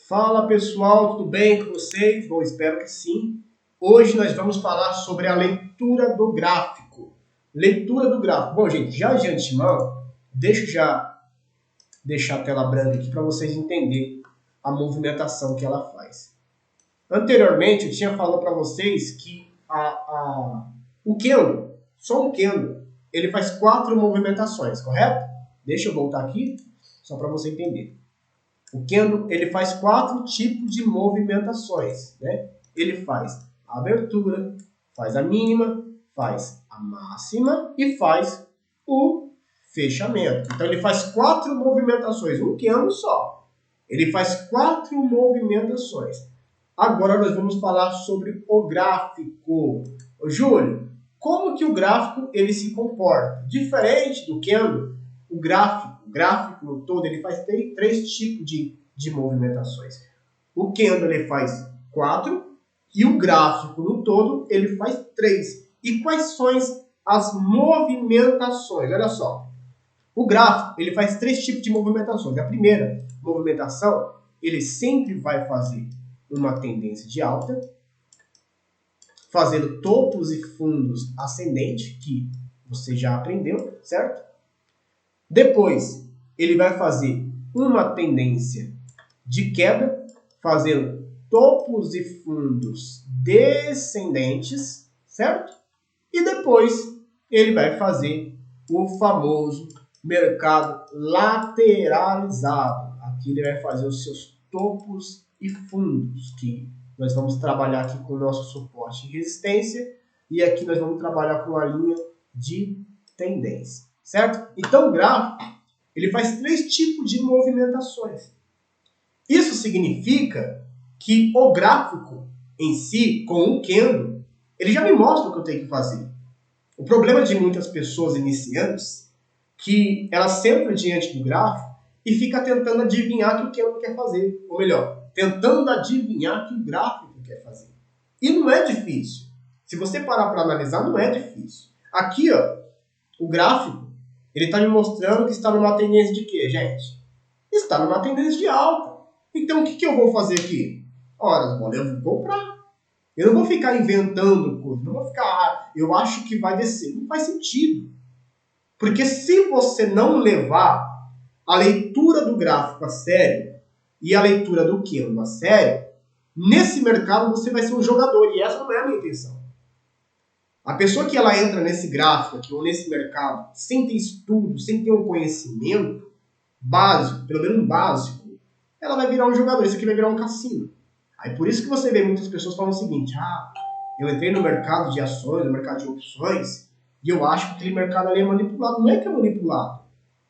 Fala pessoal, tudo bem com vocês? Bom, espero que sim. Hoje nós vamos falar sobre a leitura do gráfico. Leitura do gráfico. Bom, gente, já de antemão, deixa eu já deixar a tela branca aqui para vocês entenderem a movimentação que ela faz. Anteriormente, eu tinha falado para vocês que o candle, só um candle, ele faz 4 movimentações, correto? Deixa eu voltar aqui, só para você entender. O candle, ele faz 4 tipos de movimentações, né? Ele faz a abertura, faz a mínima, faz a máxima e faz o fechamento. Então, ele faz 4 movimentações, um candle só. Ele faz 4 movimentações. Agora, nós vamos falar sobre o gráfico. Ô, Júlio, como que o gráfico ele se comporta? Diferente do candle, o gráfico no todo, ele faz 3 tipos de movimentações. O candle ele faz 4 e o gráfico no todo ele faz 3. E quais são as movimentações? Olha só, o gráfico ele faz 3 tipos de movimentações. A primeira movimentação, ele sempre vai fazer uma tendência de alta, fazendo topos e fundos ascendentes, que você já aprendeu, certo? Depois, ele vai fazer uma tendência de queda, fazendo topos e fundos descendentes, certo? E depois, ele vai fazer o famoso mercado lateralizado. Aqui ele vai fazer os seus topos e fundos, que nós vamos trabalhar aqui com o nosso suporte e resistência, e aqui nós vamos trabalhar com a linha de tendência. Certo? Então, o gráfico ele faz 3 tipos de movimentações. Isso significa que o gráfico em si, com um candle, ele já me mostra o que eu tenho que fazer. O problema de muitas pessoas iniciantes que elas sentam diante do gráfico e fica tentando adivinhar o que o candle quer fazer. Ou melhor, tentando adivinhar o que o gráfico quer fazer. E não é difícil. Se você parar para analisar, não é difícil. Aqui, ó, o gráfico ele está me mostrando que está numa tendência de quê, gente? Está numa tendência de alta. Então, o que eu vou fazer aqui? Ora, eu vou comprar. Eu não vou ficar inventando coisa. Não vou ficar, eu acho que vai descer. Não faz sentido. Porque se você não levar a leitura do gráfico a sério e a leitura do candle a sério, nesse mercado você vai ser um jogador. E essa não é a minha intenção. A pessoa que ela entra nesse gráfico aqui, ou nesse mercado, sem ter estudo, sem ter um conhecimento básico, pelo menos básico, ela vai virar um jogador. Isso aqui vai virar um cassino. Aí por isso que você vê muitas pessoas falando o seguinte: eu entrei no mercado de ações, no mercado de opções, e eu acho que aquele mercado ali é manipulado. Não é que é manipulado.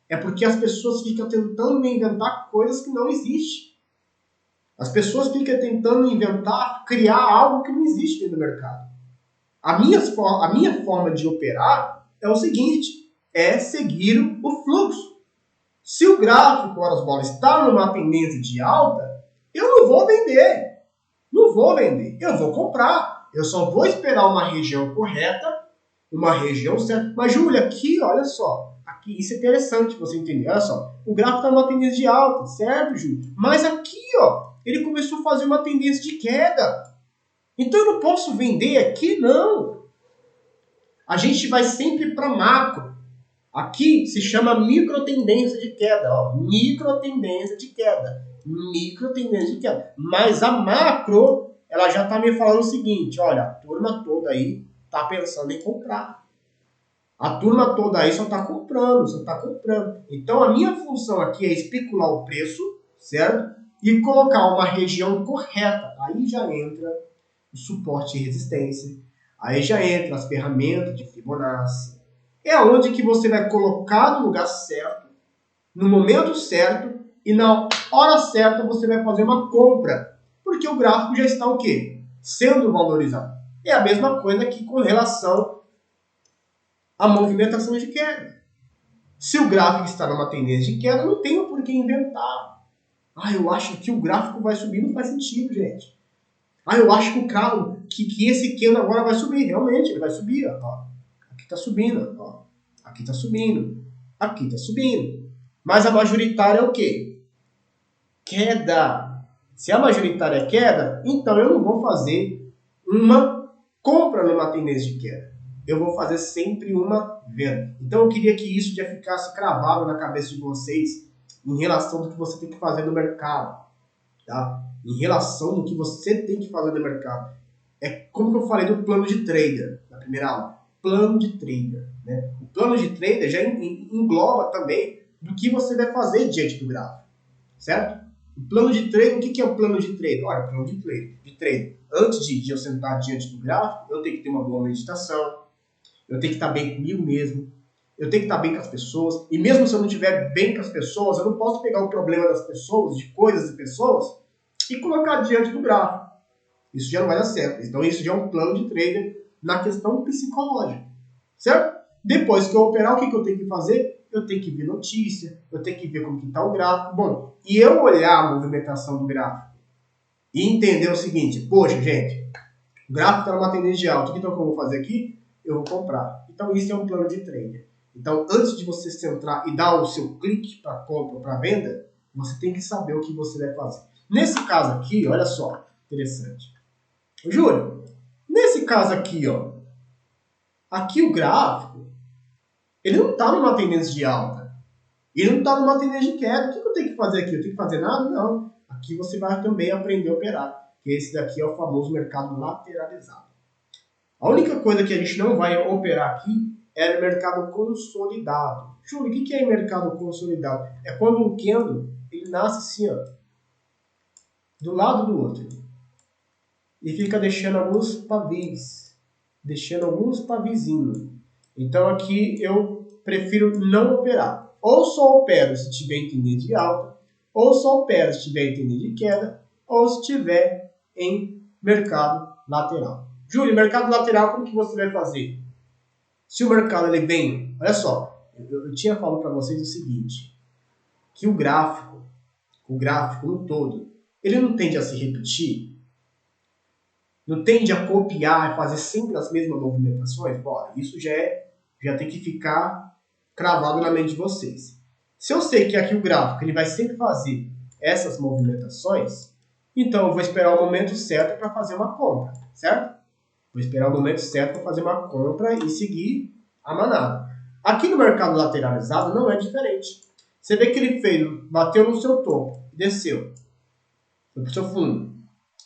É porque as pessoas ficam tentando inventar coisas que não existem. As pessoas ficam tentando inventar, criar algo que não existe dentro do mercado. A minha forma de operar é o seguinte, é seguir o fluxo. Se o gráfico, horas bola, está numa tendência de alta, eu não vou vender. Não vou vender, eu vou comprar. Eu só vou esperar uma região correta, uma região certa. Mas, Júlia, aqui, olha só, aqui, isso é interessante você entender. Olha só, o gráfico está numa tendência de alta, certo, Júlia? Mas aqui, ó, ele começou a fazer uma tendência de queda. Então eu não posso vender aqui, não. A gente vai sempre para macro. Aqui se chama microtendência de queda. Ó. Microtendência de queda. Microtendência de queda. Mas a macro, ela já está me falando o seguinte, olha, a turma toda aí está pensando em comprar. A turma toda aí só está comprando, Então a minha função aqui é especular o preço, certo? E colocar uma região correta. Aí já entra o suporte e resistência. Aí já entra as ferramentas de Fibonacci. É onde que você vai colocar no lugar certo, no momento certo, e na hora certa você vai fazer uma compra. Porque o gráfico já está o quê? Sendo valorizado. É a mesma coisa aqui com relação à movimentação de queda. Se o gráfico está numa tendência de queda, não tem por que inventar. Eu acho que o gráfico vai subir, não faz sentido, gente. Eu acho que esse candle agora vai subir. Realmente, ele vai subir. Ó. Aqui está subindo. Ó. Aqui está subindo. Aqui está subindo. Mas a majoritária é o quê? Queda. Se a majoritária é queda, então eu não vou fazer uma compra numa tendência de queda. Eu vou fazer sempre uma venda. Então eu queria que isso já ficasse cravado na cabeça de vocês em relação do que você tem que fazer no mercado. Tá? Em relação do que você tem que fazer no mercado. É como eu falei do plano de trader na primeira aula. Plano de trader. Né? O plano de trader já engloba também do que você vai fazer diante do gráfico. Certo? O plano de trader, o que é o plano de trader? Olha, plano de trader. Antes de eu sentar diante do gráfico, eu tenho que ter uma boa meditação, eu tenho que estar bem comigo mesmo, eu tenho que estar bem com as pessoas, e mesmo se eu não estiver bem com as pessoas, eu não posso pegar o problema das pessoas, de coisas e pessoas, e colocar diante do gráfico. Isso já não vai dar certo. Então isso já é um plano de trader na questão psicológica. Certo? Depois que eu operar, o que eu tenho que fazer? Eu tenho que ver notícia, eu tenho que ver como está o gráfico. Bom, e eu olhar a movimentação do gráfico e entender o seguinte, poxa, gente, o gráfico está numa tendência de alta, então o que eu vou fazer aqui? Eu vou comprar. Então isso é um plano de trader. Então antes de você centrar e dar o seu clique para compra ou para venda, você tem que saber o que você vai fazer. Nesse caso aqui, olha só, interessante. Júlio, nesse caso aqui, ó, aqui o gráfico, ele não está numa tendência de alta. Ele não está numa tendência de queda. O que eu tenho que fazer aqui? Eu tenho que fazer nada? Não. Aqui você vai também aprender a operar. Que esse daqui é o famoso mercado lateralizado. A única coisa que a gente não vai operar aqui é o mercado consolidado. Júlio, o que é mercado consolidado? É quando um candle ele nasce assim, ó, do lado do outro. E fica deixando alguns pavis. Deixando alguns pavizinhos. Então aqui eu prefiro não operar. Ou só opero se tiver em tendência de alta, ou só opero se tiver em tendência de queda, ou se tiver em mercado lateral. Júlio, mercado lateral, como que você vai fazer? Se o mercado ele vem, olha só, eu tinha falado para vocês o seguinte, que o gráfico no todo, ele não tende a se repetir, não tende a copiar e fazer sempre as mesmas movimentações? Bora, isso já tem que ficar cravado na mente de vocês. Se eu sei que aqui o gráfico ele vai sempre fazer essas movimentações, então eu vou esperar o momento certo para fazer uma compra, certo? Vou esperar o momento certo para fazer uma compra e seguir a manada. Aqui no mercado lateralizado não é diferente. Você vê que ele fez, bateu no seu topo, desceu, foi para o seu fundo,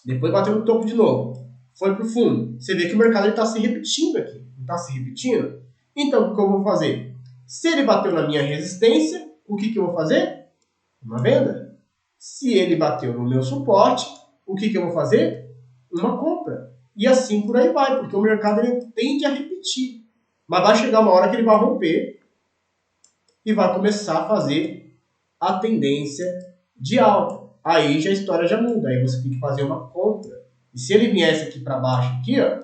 depois bateu no topo de novo, foi para o fundo. Você vê que o mercado está se repetindo aqui, não está se repetindo? Então o que eu vou fazer? Se ele bateu na minha resistência, o que eu vou fazer? Uma venda. Se ele bateu no meu suporte, o que eu vou fazer? Uma compra. E assim por aí vai, porque o mercado ele tende a repetir. Mas vai chegar uma hora que ele vai romper e vai começar a fazer a tendência de alta. Aí já a história já muda, aí você tem que fazer uma compra. E se ele viesse aqui para baixo, aqui, ó,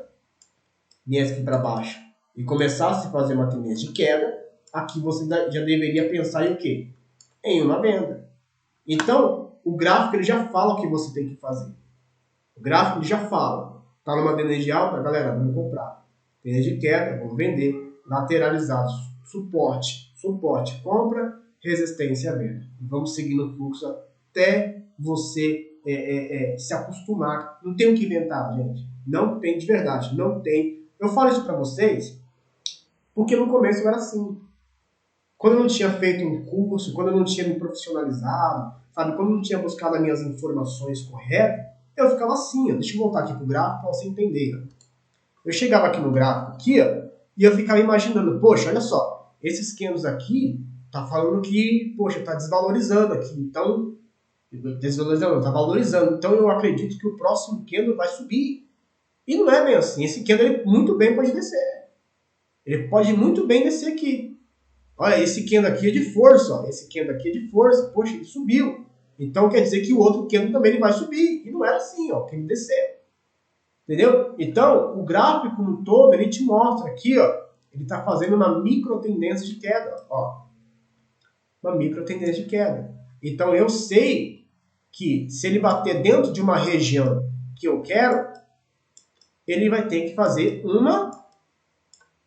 viesse aqui para baixo e começasse a fazer uma tendência de queda, aqui você já deveria pensar em o quê? Em uma venda. Então, o gráfico ele já fala o que você tem que fazer. O gráfico ele já fala. Está numa tendência de alta, galera, vamos comprar. Tendência de queda, vamos vender. Lateralizados, suporte, compra, resistência, venda. Vamos seguir no fluxo até você se acostumar. Não tem o que inventar, gente. Não tem de verdade, não tem. Eu falo isso para vocês porque no começo eu era assim. Quando eu não tinha feito um curso, quando eu não tinha me profissionalizado, sabe, quando eu não tinha buscado as minhas informações corretas, eu ficava assim, ó. Deixa eu voltar aqui pro gráfico para você entender. Ó. Eu chegava aqui no gráfico aqui, ó, e eu ficava imaginando, poxa, olha só, esses candles aqui tá falando que, poxa, tá desvalorizando aqui, então, desvalorizando, tá valorizando, então eu acredito que o próximo candle vai subir. E não é bem assim, esse candle ele muito bem pode descer. Ele pode muito bem descer aqui. Olha, esse candle aqui é de força, ó. Esse candle aqui é de força, poxa, ele subiu. Então quer dizer que o outro candle também ele vai subir. E não era assim, ó, que ele desceu. Entendeu? Então, o gráfico no todo, ele te mostra aqui, ó, ele está fazendo uma micro tendência de queda, ó. Uma micro tendência de queda. Então eu sei que se ele bater dentro de uma região que eu quero, ele vai ter que fazer uma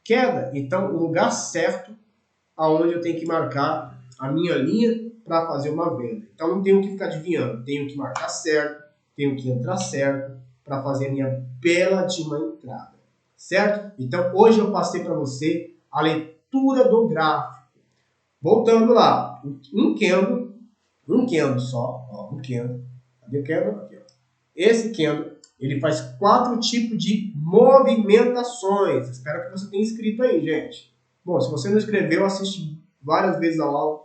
queda. Então, o lugar certo aonde eu tenho que marcar a minha linha para fazer uma venda. Então não tenho que ficar adivinhando, tenho que marcar certo, tenho que entrar certo para fazer a minha bela de uma entrada, certo? Então, hoje eu passei para você a leitura do gráfico. Voltando lá, um candle só, ó, um candle. Cadê o candle? Aqui, ó. Esse candle, ele faz 4 tipos de movimentações. Espero que você tenha escrito aí, gente. Bom, se você não escreveu, assiste várias vezes a aula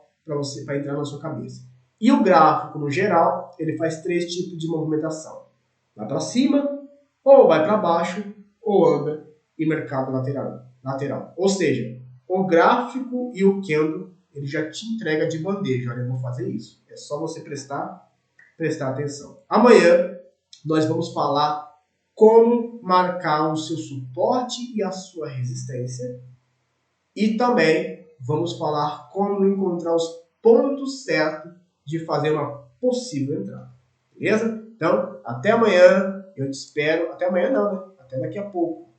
para entrar na sua cabeça. E o gráfico, no geral, ele faz 3 tipos de movimentação. Vai para cima, ou vai para baixo, ou anda em mercado lateral. Ou seja, o gráfico e o candle, ele já te entrega de bandeja. Olha, eu vou fazer isso. É só você prestar atenção. Amanhã nós vamos falar como marcar o seu suporte e a sua resistência. E também vamos falar como encontrar os pontos certos de fazer uma possível entrada. Beleza? Então, até amanhã. Eu te espero. Até amanhã não, né? Até daqui a pouco.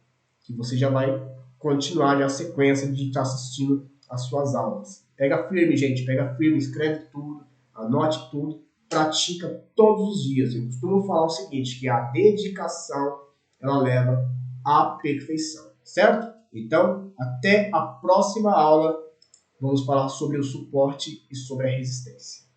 Que você já vai continuar a sequência de estar assistindo as suas aulas. Pega firme, gente. Pega firme, escreve tudo, anote tudo. Pratica todos os dias. Eu costumo falar o seguinte, que a dedicação, ela leva à perfeição, certo? Então, até a próxima aula. Vamos falar sobre o suporte e sobre a resistência.